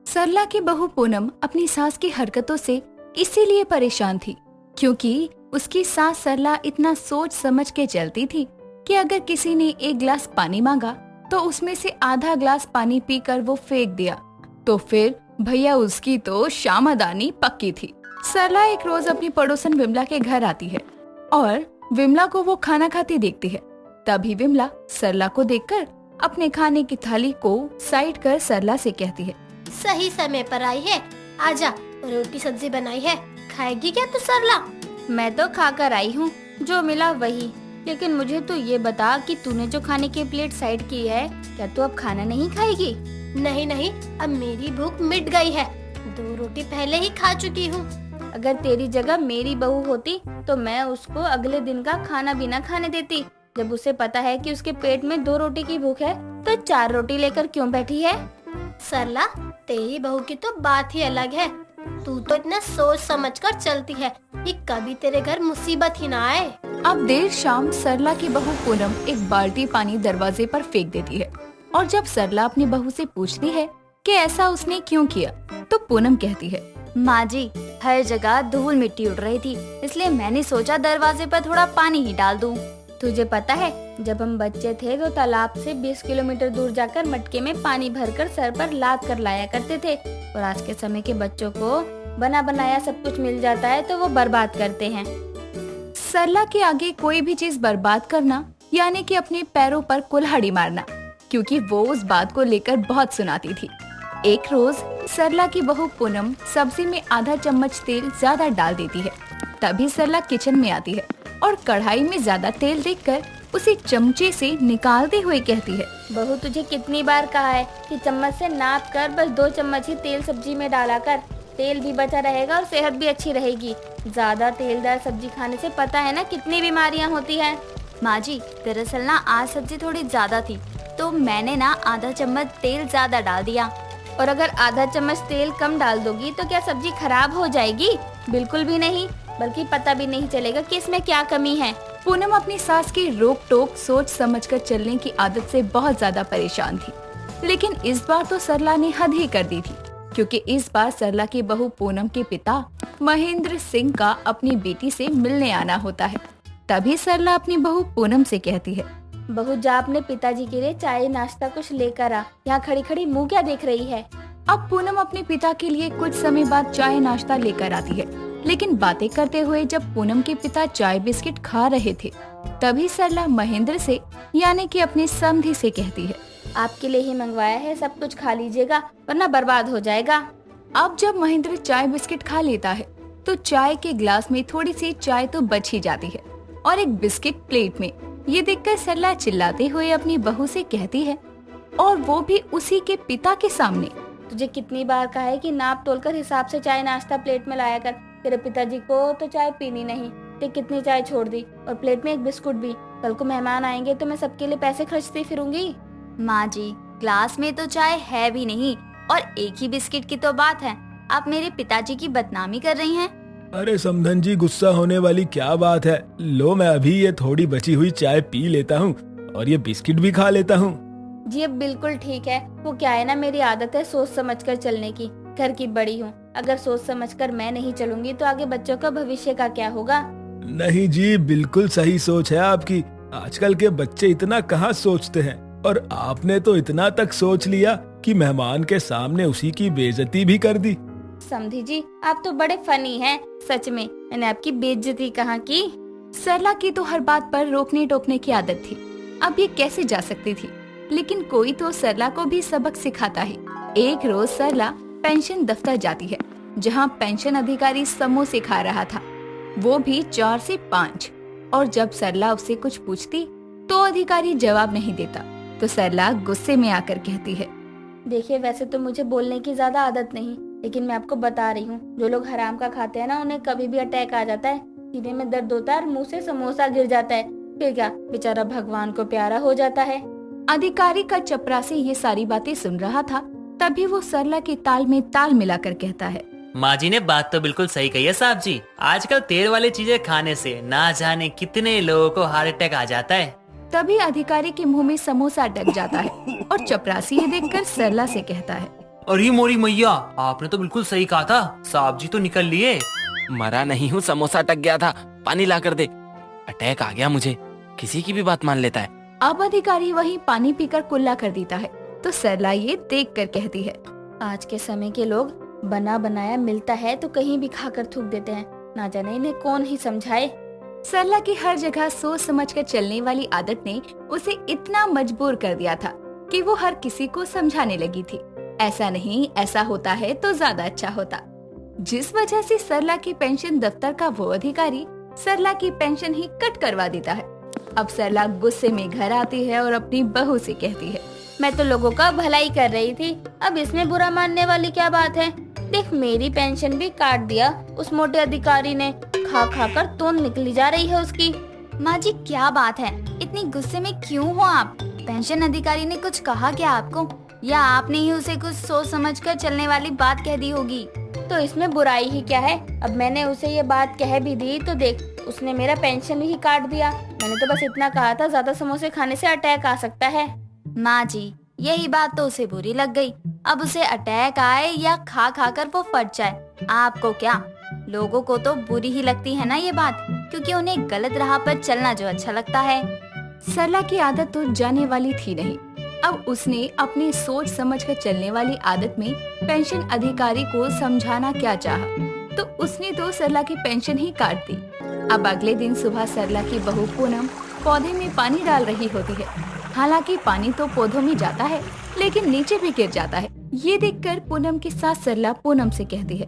सरला की बहू पूनम अपनी सास की हरकतों से इसीलिए परेशान थी क्योंकि उसकी सास सरला इतना सोच समझ के चलती थी कि अगर किसी ने एक गिलास पानी मांगा तो उसमें से आधा ग्लास पानी पीकर वो फेंक दिया तो फिर भैया उसकी तो शामदानी पक्की थी। सरला एक रोज अपनी पड़ोसन विमला के घर आती है और विमला को वो खाना खाती देखती है। तभी विमला सरला को देखकर अपने खाने की थाली को साइड कर सरला से कहती है, सही समय पर आई है, आजा, रोटी सब्जी बनाई है, खाएगी क्या तू सरला? मैं तो खाकर आई हूँ, जो मिला वही। लेकिन मुझे तो ये बता कि तूने जो खाने की प्लेट साइड की है, क्या तू अब खाना नहीं खाएगी? नहीं नहीं, अब मेरी भूख मिट गई है, 2 रोटी पहले ही खा चुकी हूँ। अगर तेरी जगह मेरी बहू होती तो मैं उसको अगले दिन का खाना भी न खाने देती। जब उसे पता है कि उसके पेट में 2 रोटी की भूख है तो 4 रोटी लेकर क्यों बैठी है? सरला, तेरी बहू की तो बात ही अलग है। तू तो इतना सोच समझ कर चलती है कि कभी तेरे घर मुसीबत ही ना आए। अब देर शाम सरला की बहू पूनम एक बाल्टी पानी दरवाजे पर फेंक देती है और जब सरला अपनी बहू से पूछती है कि ऐसा उसने क्यों किया तो पूनम कहती है, माँ जी, हर जगह धूल मिट्टी उड़ रही थी, इसलिए मैंने सोचा दरवाजे पर थोड़ा पानी ही डाल दूं। तुझे पता है, जब हम बच्चे थे तो तालाब से 20 किलोमीटर दूर जाकर मटके में पानी भरकर सर पर लाद कर लाया करते थे। और आज के समय के बच्चों को बना बनाया सब कुछ मिल जाता है तो वो बर्बाद करते हैं। सरला के आगे कोई भी चीज बर्बाद करना यानी कि अपने पैरों पर कुल्हाड़ी मारना, क्योंकि वो उस बात को लेकर बहुत सुनाती थी। एक रोज सरला की बहू पूनम सब्जी में आधा चम्मच तेल ज्यादा डाल देती है। तभी सरला किचन में आती है और कढ़ाई में ज्यादा तेल देखकर उसे चमचे से निकालते हुए कहती है, बहू, तुझे कितनी बार कहा है कि चम्मच से नाप कर बस 2 चम्मच ही तेल सब्जी में डाला कर, तेल भी बचा रहेगा और सेहत भी अच्छी रहेगी। ज्यादा तेलदार सब्जी खाने से पता है ना कितनी बीमारियां होती हैं। माँ जी, दरअसल ना आज सब्जी थोड़ी ज्यादा थी तो मैंने ना आधा चम्मच तेल ज्यादा डाल दिया। और अगर आधा चम्मच तेल कम डाल दोगी तो क्या सब्जी खराब हो जाएगी? बिल्कुल भी नहीं, बल्कि पता भी नहीं चलेगा कि इसमें क्या कमी है। पूनम अपनी सास की रोक टोक सोच समझकर चलने की आदत से बहुत ज्यादा परेशान थी। लेकिन इस बार तो सरला ने हद ही कर दी थी, क्योंकि इस बार सरला की बहू पूनम के पिता महेंद्र सिंह का अपनी बेटी से मिलने आना होता है। तभी सरला अपनी बहू पूनम से कहती है, बहू, जा अपने पिताजी के लिए चाय नाश्ता कुछ लेकर आ, यहाँ खड़ी खड़ी मुँह क्या देख रही है? अब पूनम अपने पिता के लिए कुछ समय बाद चाय नाश्ता लेकर आती है। लेकिन बातें करते हुए जब पूनम के पिता चाय बिस्किट खा रहे थे तभी सरला महेंद्र से यानी कि अपने समधी से कहती है, आपके लिए ही मंगवाया है, सब कुछ खा लीजिएगा वरना बर्बाद हो जाएगा। अब जब महेंद्र चाय बिस्किट खा लेता है तो चाय के गिलास में थोड़ी सी चाय तो बच ही जाती है और एक बिस्किट प्लेट में। ये देखकर सरला चिल्लाते हुए अपनी बहू से कहती है, और वो भी उसी के पिता के सामने, तुझे कितनी बार कहा है कि नाप तोलकर हिसाब से चाय नाश्ता प्लेट में लाया कर। तेरे पिताजी को तो चाय पीनी नहीं, ते कितनी चाय छोड़ दी और प्लेट में एक बिस्कुट भी। कल को मेहमान आएंगे तो मैं सबके लिए पैसे खर्चती फिरूंगी। माँ जी, ग्लास में तो चाय है भी नहीं और एक ही बिस्किट की तो बात है। आप मेरे पिताजी की बदनामी कर रही हैं। अरे समधन जी, गुस्सा होने वाली क्या बात है। लो, मैं अभी ये थोड़ी बची हुई चाय पी लेता हूँ और ये बिस्किट भी खा लेता हूँ। जी अब बिल्कुल ठीक है। वो क्या है ना, मेरी आदत है सोच समझकर चलने की। घर की बड़ी हूँ, अगर सोच समझकर मैं नहीं चलूंगी तो आगे बच्चों का भविष्य का क्या होगा? नहीं जी, बिल्कुल सही सोच है आपकी। आजकल के बच्चे इतना कहाँ सोचते हैं, और आपने तो इतना तक सोच लिया कि मेहमान के सामने उसी की बेइज्जती भी कर दी। समधी जी, आप तो बड़े फनी हैं। सच में मैंने आपकी बेइज्जती कहाँ की? सरला की तो हर बात पर रोकने टोकने की आदत थी। अब ये कैसे जा सकती थी, लेकिन कोई तो सरला को भी सबक सिखाता है। एक रोज सरला पेंशन दफ्तर जाती है, जहाँ पेंशन अधिकारी समोसे खा रहा था, वो भी 4 से 5। और जब सरला उससे कुछ पूछती तो अधिकारी जवाब नहीं देता तो सरला गुस्से में आकर कहती है, देखिए, वैसे तो मुझे बोलने की ज्यादा आदत नहीं, लेकिन मैं आपको बता रही हूँ, जो लोग हराम का खाते हैं ना, उन्हें कभी भी अटैक आ जाता है, सीने में दर्द होता है और मुंह से समोसा गिर जाता है, फिर क्या बेचारा भगवान को प्यारा हो जाता है। अधिकारी का चपरासी ये सारी बातें सुन रहा था। तभी वो सरला के ताल में ताल मिलाकर कहता है, माँ जी ने बात तो बिल्कुल सही कही है साहब जी। आजकल तेल वाली चीजें खाने से ना जाने कितने लोगों को हार्ट अटैक आ जाता है। तभी अधिकारी के मुंह में समोसा अटक जाता है और चपरासी ये देखकर सरला से कहता है, अरे मोरी मैया, आपने तो बिल्कुल सही कहा था, सांप जी तो निकल लिए। मरा नहीं हूँ, समोसा अटक गया था, पानी ला कर दे। अटैक आ गया मुझे, किसी की भी बात मान लेता है। अब अधिकारी वहीं पानी पीकर कुल्ला कर देता है तो सरला ये देख कर कहती है, आज के समय के लोग बना बनाया मिलता है तो कहीं भी खाकर थूक देते हैं, ना जाने इन्हें कौन ही समझाए। सरला की हर जगह सोच समझ कर चलने वाली आदत ने उसे इतना मजबूर कर दिया था कि वो हर किसी को समझाने लगी थी, ऐसा नहीं ऐसा होता है तो ज्यादा अच्छा होता। जिस वजह से सरला की पेंशन दफ्तर का वो अधिकारी सरला की पेंशन ही कट करवा देता है। अब सरला गुस्से में घर आती है और अपनी बहू से कहती है, मैं तो लोगों का भलाई कर रही थी, अब इसमें बुरा मानने वाली क्या बात है। देख मेरी पेंशन भी काट दिया उस मोटे अधिकारी ने, खा खा कर तोंद निकली जा रही है उसकी। माँ जी क्या बात है, इतनी गुस्से में क्यों हो आप? पेंशन अधिकारी ने कुछ कहा क्या आपको, या आपने ही उसे कुछ सोच समझकर चलने वाली बात कह दी होगी? तो इसमें बुराई ही क्या है, अब मैंने उसे ये बात कह भी दी तो देख उसने मेरा पेंशन ही काट दिया। मैंने तो बस इतना कहा था, ज्यादा समोसे खाने से अटैक आ सकता है। माँ जी यही बात तो उसे बुरी लग गई, अब उसे अटैक आए या खा खा कर वो फट जाए, आपको क्या? लोगों को तो बुरी ही लगती है ना ये बात, क्योंकि उन्हें गलत राह पर चलना जो अच्छा लगता है। सरला की आदत तो जाने वाली थी नहीं, अब उसने अपनी सोच समझ कर चलने वाली आदत में पेंशन अधिकारी को समझाना क्या चाहा, तो उसने तो सरला की पेंशन ही काट दी। अब अगले दिन सुबह सरला की बहू पूनम पौधे में पानी डाल रही होती है। हालांकि पानी तो पौधों में जाता है लेकिन नीचे भी गिर जाता है। ये देखकर पूनम की सास सरला पूनम से कहती है,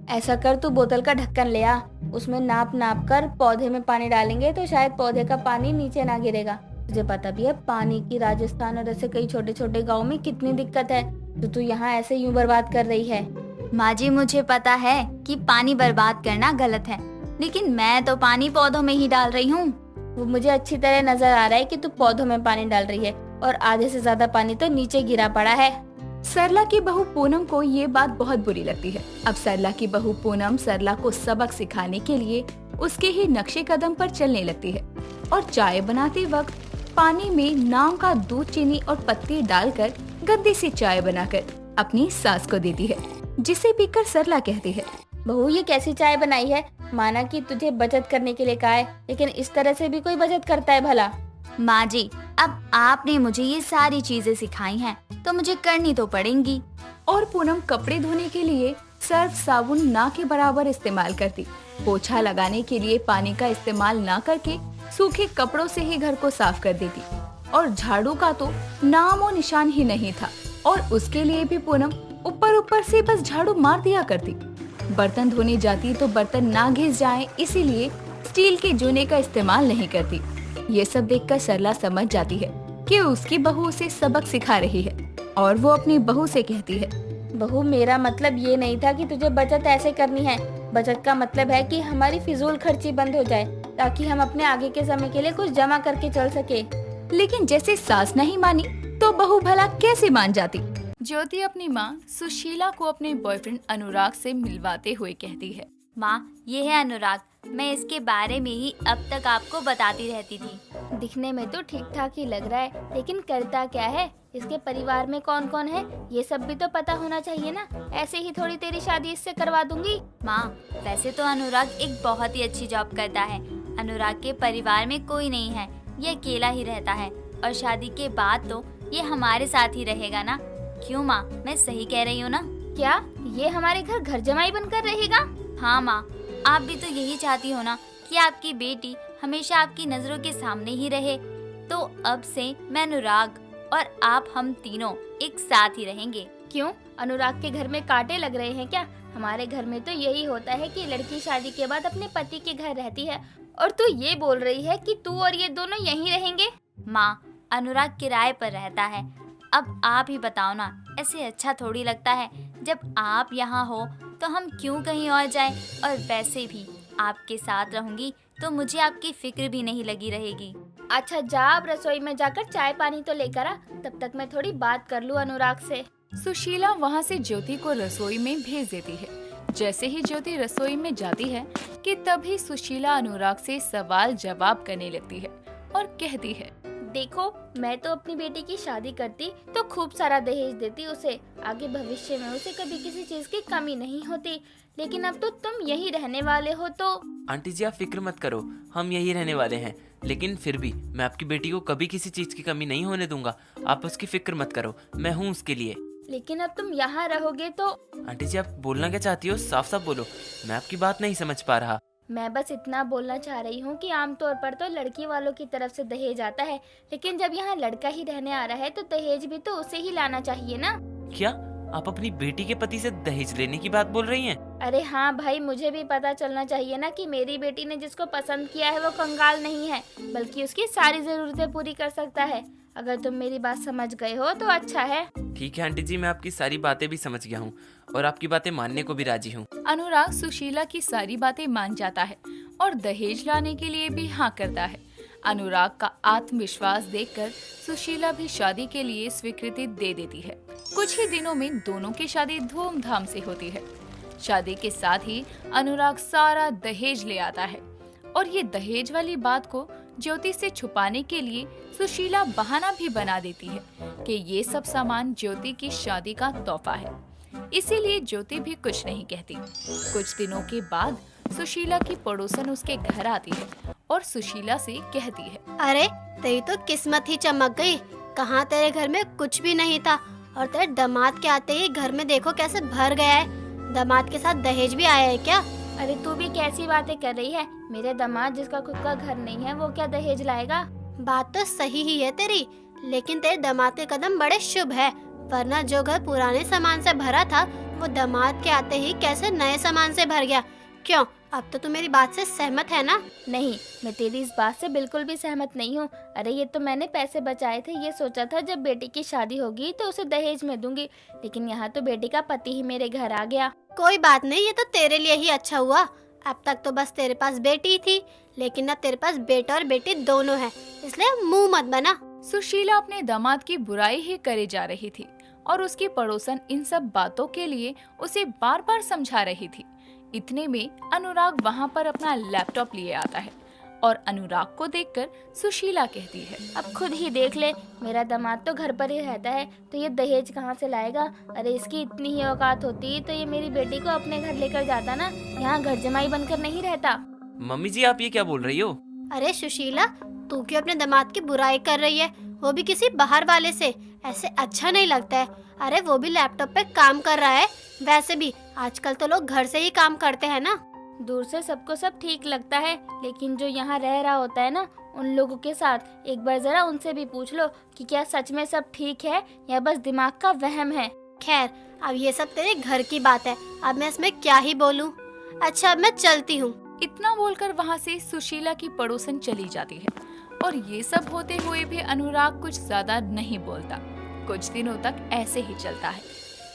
ऐसा कर तू बोतल का ढक्कन ले आ, उसमें नाप नाप कर पौधे में पानी डालेंगे तो शायद पौधे का पानी नीचे ना गिरेगा। तुझे पता भी है पानी की राजस्थान और ऐसे कई छोटे छोटे गाँव में कितनी दिक्कत है, तो तू यहाँ ऐसे यूँ बर्बाद कर रही है। माँ जी मुझे पता है कि पानी बर्बाद करना गलत है, लेकिन मैं तो पानी पौधों में ही डाल रही हूँ। वो मुझे अच्छी तरह नजर आ रहा है कि तू पौधों में पानी डाल रही है और आधे से ज्यादा पानी तो नीचे गिरा पड़ा है। सरला की बहू पूनम को ये बात बहुत बुरी लगती है। अब सरला की बहू पूनम सरला को सबक सिखाने के लिए उसके ही नक्शे कदम पर चलने लगती है और चाय बनाते वक्त पानी में नाम का दूध, चीनी और पत्ती डालकर गंदी सी चाय बनाकर अपनी सास को देती है, जिसे पीकर सरला कहती है, बहू ये कैसी चाय बनाई है? माना कि तुझे बचत करने के लिए कहा है, लेकिन इस तरह से भी कोई बचत करता है भला? माँ जी अब आपने मुझे ये सारी चीजें सिखाई हैं तो मुझे करनी तो पड़ेंगी। और पूनम कपड़े धोने के लिए सर्फ साबुन ना के बराबर इस्तेमाल करती, पोछा लगाने के लिए पानी का इस्तेमाल ना करके सूखे कपड़ों से ही घर को साफ कर देती, और झाड़ू का तो नामो निशान ही नहीं था, और उसके लिए भी पूनम ऊपर ऊपर से बस झाड़ू मार दिया करती। बर्तन धोने जाती तो बर्तन ना घिस जाएं, इसीलिए स्टील के जूने का इस्तेमाल नहीं करती। ये सब देखकर सरला समझ जाती है कि उसकी बहू उसे सबक सिखा रही है, और वो अपनी बहू से कहती है, बहू मेरा मतलब ये नहीं था कि तुझे बचत ऐसे करनी है। बचत का मतलब है कि हमारी फिजूल खर्ची बंद हो जाए, ताकि हम अपने आगे के समय के लिए कुछ जमा करके चल सके। लेकिन जैसे सास नहीं मानी तो बहू भला कैसे मान जाती। ज्योति अपनी माँ सुशीला को अपने बॉयफ्रेंड अनुराग से मिलवाते हुए कहती है, माँ ये है अनुराग, मैं इसके बारे में ही अब तक आपको बताती रहती थी। दिखने में तो ठीक ठाक ही लग रहा है, लेकिन करता क्या है? इसके परिवार में कौन कौन है ये सब भी तो पता होना चाहिए ना, ऐसे ही थोड़ी तेरी शादी इससे करवा दूंगी। माँ वैसे तो अनुराग एक बहुत ही अच्छी जॉब करता है, अनुराग के परिवार में कोई नहीं है, ये अकेला ही रहता है, और शादी के बाद तो ये हमारे साथ ही रहेगा ना। क्यों माँ, मैं सही कह रही हूँ ना? क्या ये हमारे घर जमाई बनकर रहेगा? हाँ माँ, आप भी तो यही चाहती हो ना कि आपकी बेटी हमेशा आपकी नजरों के सामने ही रहे। तो अब से मैं अनुराग और आप हम तीनों एक साथ ही रहेंगे। क्यों, अनुराग के घर में कांटे लग रहे हैं क्या? हमारे घर में तो यही होता है कि लड़की शादी के बाद अपने पति के घर रहती है, और तू ये बोल रही है कि तू और ये दोनों यहीं रहेंगे? माँ अनुराग किराए पर रहता है, अब आप ही बताओ ना, ऐसे अच्छा थोड़ी लगता है। जब आप यहाँ हो तो हम क्यों कहीं और जाएं, और वैसे भी आपके साथ रहूंगी तो मुझे आपकी फिक्र भी नहीं लगी रहेगी। अच्छा जा, अब रसोई में जाकर चाय पानी तो लेकर आ, तब तक मैं थोड़ी बात कर लूं अनुराग से। सुशीला वहाँ से ज्योति को रसोई में भेज देती है। जैसे ही ज्योति रसोई में जाती है कि तभी सुशीला अनुराग से सवाल जवाब करने लगती है और कहती है, देखो, मैं तो अपनी बेटी की शादी करती तो खूब सारा दहेज देती उसे, आगे भविष्य में उसे कभी किसी चीज की कमी नहीं होती। लेकिन अब तो तुम यहीं रहने वाले हो तो। आंटी जी आप फिक्र मत करो, हम यही रहने वाले हैं, लेकिन फिर भी मैं आपकी बेटी को कभी किसी चीज की कमी नहीं होने दूंगा। आप उसकी फिक्र मत करो, मैं हूँ उसके लिए। लेकिन अब तुम यहाँ रहोगे तो। आंटी जी आप बोलना क्या चाहती हो, साफ साफ बोलो, मैं आपकी बात नहीं समझ पा रहा। मैं बस इतना बोलना चाह रही हूँ कि आमतौर पर तो लड़की वालों की तरफ से दहेज आता है, लेकिन जब यहाँ लड़का ही रहने आ रहा है तो दहेज भी तो उसे ही लाना चाहिए ना। क्या आप अपनी बेटी के पति से दहेज लेने की बात बोल रही हैं? अरे हाँ भाई, मुझे भी पता चलना चाहिए ना कि मेरी बेटी ने जिसको पसंद किया है वो कंगाल नहीं है, बल्कि उसकी सारी जरूरतें पूरी कर सकता है। अगर तुम मेरी बात समझ गए हो तो अच्छा है। ठीक है आंटी जी, मैं आपकी सारी बातें भी समझ गया हूँ और आपकी बातें मानने को भी राजी हूँ। अनुराग सुशीला की सारी बातें मान जाता है और दहेज लाने के लिए भी हाँ करता है। अनुराग का आत्मविश्वास देखकर सुशीला भी शादी के लिए स्वीकृति दे देती है। कुछ ही दिनों में दोनों की शादी धूमधाम से होती है। शादी के साथ ही अनुराग सारा दहेज ले आता है और ये दहेज वाली बात को ज्योति से छुपाने के लिए सुशीला बहाना भी बना देती है कि ये सब सामान ज्योति की शादी का तोहफा है, इसीलिए ज्योति भी कुछ नहीं कहती। कुछ दिनों के बाद सुशीला की पड़ोसन उसके घर आती है और सुशीला से कहती है, अरे तेरी तो किस्मत ही चमक गई, कहाँ तेरे घर में कुछ भी नहीं था और तेरे दामाद के आते ही घर में देखो कैसे भर गया है। दामाद के साथ दहेज भी आया है क्या? अरे तू भी कैसी बातें कर रही है? मेरे दामाद जिसका खुद का घर नहीं है वो क्या दहेज लाएगा? बात तो सही ही है तेरी, लेकिन तेरे दामाद के कदम बड़े शुभ है, वरना जो घर पुराने सामान से भरा था वो दामाद के आते ही कैसे नए सामान से भर गया। क्यों, अब तो तू मेरी बात से सहमत है ना? नहीं, मैं तेरी इस बात से बिल्कुल भी सहमत नहीं हूँ। अरे ये तो मैंने पैसे बचाए थे, ये सोचा था जब बेटी की शादी होगी तो उसे दहेज में दूंगी, लेकिन यहाँ तो बेटी का पति ही मेरे घर आ गया। कोई बात नहीं, ये तो तेरे लिए ही अच्छा हुआ। अब तक तो बस तेरे पास बेटी थी, लेकिन अब तेरे पास बेटा और बेटी दोनों है, इसलिए मुंह मत बना। सुशीला अपने दामाद की बुराई ही करे जा रही थी और उसकी पड़ोसन इन सब बातों के लिए उसे बार बार समझा रही थी। इतने में अनुराग वहाँ पर अपना लैपटॉप लिए आता है और अनुराग को देखकर सुशीला कहती है, अब खुद ही देख ले, मेरा दामाद तो घर पर ही रहता है तो ये दहेज कहाँ से लाएगा? अरे इसकी इतनी ही औकात होती तो ये मेरी बेटी को अपने घर लेकर जाता ना, यहाँ घर जमाई बनकर नहीं रहता। मम्मी जी आप ये क्या बोल रही हो? अरे सुशीला, तू क्यों अपने दामाद की बुराई कर रही है, वो भी किसी बाहर वाले से? ऐसे अच्छा नहीं लगता है। अरे वो भी लैपटॉप पे काम कर रहा है, वैसे भी आजकल तो लोग घर से ही काम करते हैं ना। दूर से सबको सब ठीक लगता है, लेकिन जो यहाँ रह रहा होता है ना, उन लोगों के साथ एक बार जरा उनसे भी पूछ लो कि क्या सच में सब ठीक है या बस दिमाग का वहम है। खैर, अब ये सब तेरे घर की बात है, अब मैं इसमें क्या ही बोलूं। अच्छा, अब मैं चलती हूँ। इतना बोलकर वहाँ से सुशीला की पड़ोसन चली जाती है और ये सब होते हुए भी अनुराग कुछ ज्यादा नहीं बोलता। कुछ दिनों तक ऐसे ही चलता है।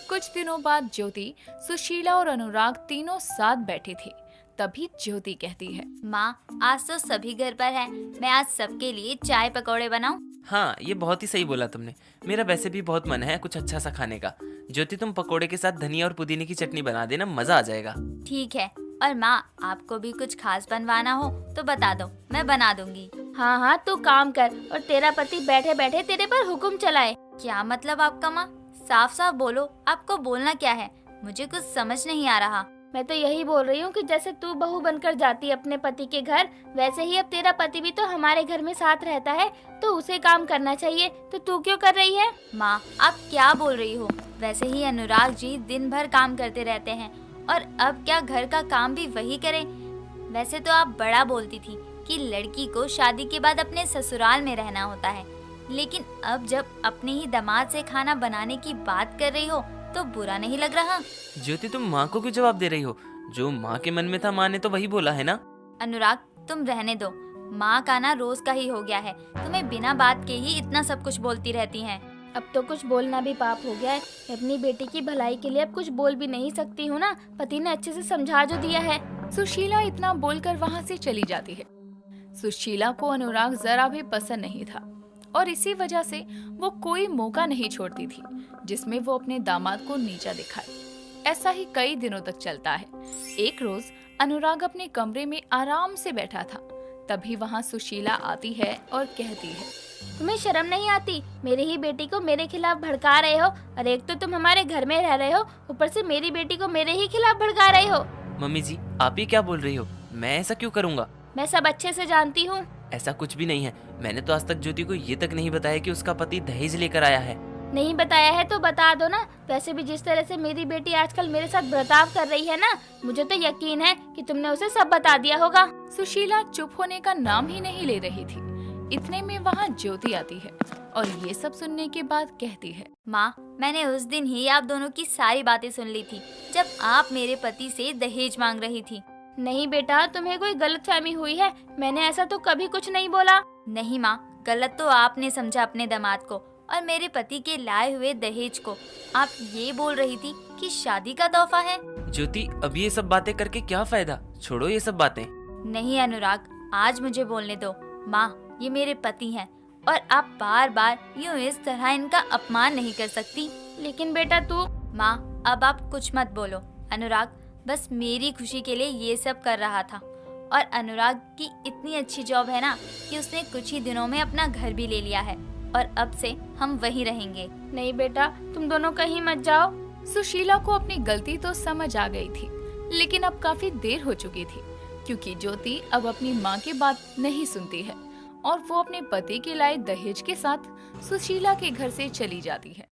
कुछ दिनों बाद ज्योति, सुशीला और अनुराग तीनों साथ बैठे थे। तभी ज्योति कहती है, माँ आज तो सभी घर पर है, मैं आज सबके लिए चाय पकौड़े बनाऊं? हाँ ये बहुत ही सही बोला तुमने, मेरा वैसे भी बहुत मन है कुछ अच्छा सा खाने का। ज्योति तुम पकोड़े के साथ धनिया और पुदीने की चटनी बना देना, मजा आ जाएगा। ठीक है, और माँ आपको भी कुछ खास बनवाना हो तो बता दो, मैं बना दूंगी। हाँ हाँ तू काम कर और तेरा पति बैठे बैठे तेरे पर हुक्म चलाए। क्या मतलब आपका माँ? साफ साफ बोलो, आपको बोलना क्या है? मुझे कुछ समझ नहीं आ रहा। मैं तो यही बोल रही हूँ कि जैसे तू बहू बनकर जाती अपने पति के घर, वैसे ही अब तेरा पति भी तो हमारे घर में साथ रहता है, तो उसे काम करना चाहिए, तो तू क्यों कर रही है? माँ आप क्या बोल रही हो? वैसे ही अनुराग जी दिन भर काम करते रहते हैं और अब क्या घर का काम भी वही करें? वैसे तो आप बड़ा बोलती थी कि लड़की को शादी के बाद अपने ससुराल में रहना होता है, लेकिन अब जब अपने ही दामाद से खाना बनाने की बात कर रही हो तो बुरा नहीं लग रहा? ज्योति तुम माँ को क्यों जवाब दे रही हो? जो माँ के मन में था माँ ने तो वही बोला है ना। अनुराग तुम रहने दो, माँ का ना रोज का ही हो गया है, तुम्हें बिना बात के ही इतना सब कुछ बोलती रहती हैं। अब तो कुछ बोलना भी पाप हो गया है। मैं अपनी बेटी की भलाई के लिए अब कुछ बोल भी नहीं सकती हूँ ना, पति ने अच्छे से समझा जो दिया है। सुशीला इतना बोलकर वहाँ से चली जाती है। सुशीला को अनुराग जरा भी पसंद नहीं था और इसी वजह से वो कोई मौका नहीं छोड़ती थी जिसमें वो अपने दामाद को नीचा दिखाए। ऐसा ही कई दिनों तक चलता है। एक रोज अनुराग अपने कमरे में आराम से बैठा था, तभी वहाँ सुशीला आती है और कहती है, तुम्हें शर्म नहीं आती? मेरी ही बेटी को मेरे खिलाफ भड़का रहे हो, और एक तो तुम हमारे घर में रह रहे हो, ऊपर से मेरी बेटी को मेरे ही खिलाफ भड़का रहे हो। मम्मी जी, आप ये क्या बोल रही हो? मैं ऐसा क्यों करूँगा? मैं सब अच्छे से जानती हूँ। ऐसा कुछ भी नहीं है। मैंने तो आज तक ज्योति को ये तक नहीं बताया कि उसका पति दहेज लेकर आया है। नहीं बताया है तो बता दो ना। वैसे भी जिस तरह से मेरी बेटी आजकल मेरे साथ बर्ताव कर रही है ना, मुझे तो यकीन है कि तुमने उसे सब बता दिया होगा। सुशीला चुप होने का नाम ही नहीं ले रही थी। इतने में वहाँ ज्योति आती है और ये सब सुनने के बाद कहती है, माँ, मैंने उस दिन ही आप दोनों की सारी बातें सुन ली थी जब आप मेरे पति से दहेज मांग रही थी। नहीं बेटा, तुम्हें कोई गलतफहमी हुई है। मैंने ऐसा तो कभी कुछ नहीं बोला। नहीं माँ, गलत तो आपने समझा अपने दामाद को और मेरे पति के लाए हुए दहेज को। आप ये बोल रही थी कि शादी का तोहफा है। ज्योति, अब ये सब बातें करके क्या फायदा? छोड़ो ये सब बातें। नहीं अनुराग, आज मुझे बोलने दो। माँ, ये मेरे पति हैं और आप बार बार यूँ इस तरह इनका अपमान नहीं कर सकती। लेकिन बेटा तू। माँ, अब आप कुछ मत बोलो। अनुराग बस मेरी खुशी के लिए ये सब कर रहा था, और अनुराग की इतनी अच्छी जॉब है ना कि उसने कुछ ही दिनों में अपना घर भी ले लिया है और अब से हम वहीं रहेंगे। नहीं बेटा, तुम दोनों कहीं मत जाओ। सुशीला को अपनी गलती तो समझ आ गई थी, लेकिन अब काफी देर हो चुकी थी, क्योंकि ज्योति अब अपनी माँ की बात नहीं सुनती है और वो अपने पति के लाए दहेज के साथ सुशीला के घर से चली जाती है।